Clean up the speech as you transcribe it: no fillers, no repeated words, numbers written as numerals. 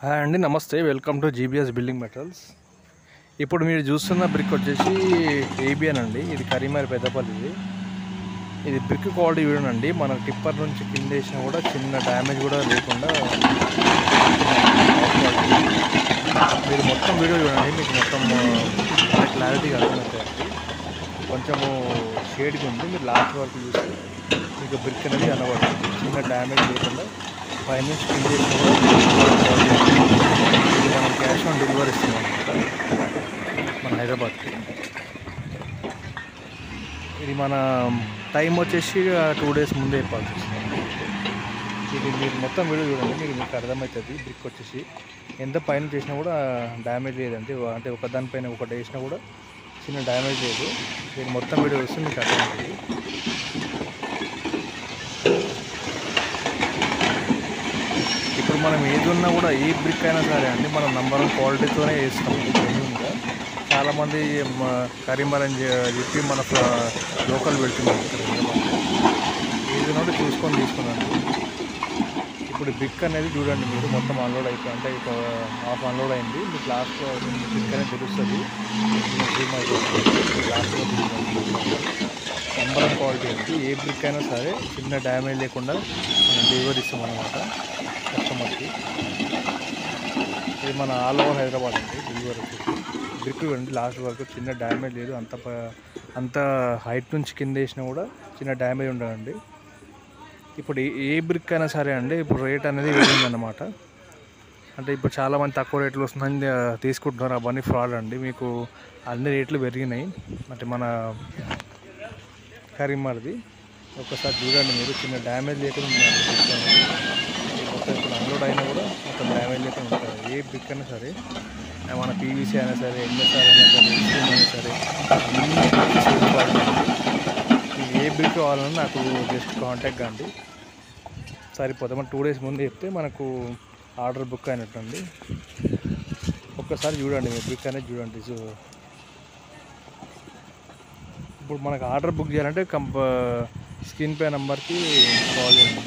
Hi అండి, నమస్తే. Welcome to GBs building metals. ఇప్పుడు మీరు చూస్తున్న బ్రిక్ వచ్చేసి ఏబిఎన్ అండి. ఇది కరీంనగర్ పెద్దపల్లిది. ఇది బ్రిక్ క్వాలిటీ చూడండి. మన టిప్పర్ నుంచి కింద వేసినా కూడా చిన్న డ్యామేజ్ కూడా లేకుండా మీరు మొత్తం వీడియో చూడండి, మీకు మొత్తం క్లారిటీగా అర్థమవుతాయండి. కొంచెము షేడ్గా ఉంది, మీరు లాస్ట్ వరకు చూస్తే మీకు బ్రిక్ అనేది కనబడుతుంది. చిన్న డ్యామేజ్ లేకుండా పైనుంచి కింద వేసినా కూడా ఇది మనం క్యాష్ ఆన్ డెలివరీ ఇస్తున్నాం అనమాట మన హైదరాబాద్కి. ఇది మన టైం వచ్చేసి 2 days ముందే ఇవ్వాల్సి వస్తుంది. ఇది మీరు మొత్తం వీడియో చూడండి, మీకు అర్థమవుతుంది. బ్రిక్ వచ్చేసి ఎంత పైన చేసినా కూడా డ్యామేజ్ లేదండి. అంటే ఒక దానిపైన ఒకటి వేసినా కూడా చిన్న డ్యామేజ్ లేదు. మీరు మొత్తం వీడియో చూస్తే మీకు అర్థమవుతుంది. ఇప్పుడు మనం ఏది ఉన్నా కూడా ఏ బ్రిక్ అయినా సరే అండి, మనం నంబర్ 1 క్వాలిటీతోనే వేస్తాం. జెన్యూన్గా చాలామంది కరీంనగర్ అని చెప్పి మన లోకల్ పెడుతున్నాం. ఏది ఉన్నా చూసుకొని తీసుకున్నాను. ఇప్పుడు బ్రిక్ అనేది చూడండి, మీరు మొత్తం అన్లోడ్ అయిపోయి అంటే ఇక హాఫ్ అన్లోడ్ అయింది. మీకు లాస్ట్లో బ్రిక్ అనేది తెలుస్తుంది. లాస్ట్లో నంబర్ 1 క్వాలిటీ అండి. ఏ బ్రిక్ అయినా సరే చిన్న డ్యామేజ్ లేకుండా మనం డెలివరీ ఇస్తాం అన్నమాట కస్టమర్కి. ఇది మన ఆల్ ఓవర్ హైదరాబాద్ అండి డెలివరీ వచ్చేసి. బ్రిక్ చూడండి లాస్ట్ వరకు చిన్న డ్యామేజ్ లేదు. అంత హైట్ నుంచి కింద వేసినా కూడా చిన్న డ్యామేజ్ ఉండదండి. ఇప్పుడు ఏ బ్రిక్ అయినా సరే అండి, ఇప్పుడు రేట్ అనేది పెరిగిందన్నమాట. అంటే ఇప్పుడు చాలామంది తక్కువ రేట్లు వస్తుందని తీసుకుంటున్నారు. అవన్నీ ఫ్రాడ్ అండి. మీకు అన్ని రేట్లు పెరిగినాయి. అంటే మన కరీంనగర్ది ఒక్కసారి చూడండి, మీరు చిన్న డ్యామేజ్ లేకుండా ఉంటుంది. మొత్తం ఇప్పుడు అన్లోడ్ అయినా కూడా మొత్తం డ్యామేజ్ లేకుండా ఉంటుంది. ఏ బ్రిక్ అయినా సరే, మన పీవీసీ అయినా సరే, ఎంఎస్ఆర్ అయినా సరే, ఎస్టీఎం అయినా సరే, అన్ని సేమ్ క్వాలిటీ. మీకు ఏ బ్రిక్ కావాలన్నా నాకు జస్ట్ కాంటాక్ట్ కండి, సరిపోతుంది. మన 2 days ముందు చెప్తే మనకు ఆర్డర్ బుక్ అయినట్టుండి. ఒక్కసారి చూడండి, మీరు బ్రిక్ అనేది చూడండి. ఇప్పుడు మనకు ఆర్డర్ బుక్ చేయాలంటే స్క్రీన్ పే నెంబర్కి కాల్ చేయండి.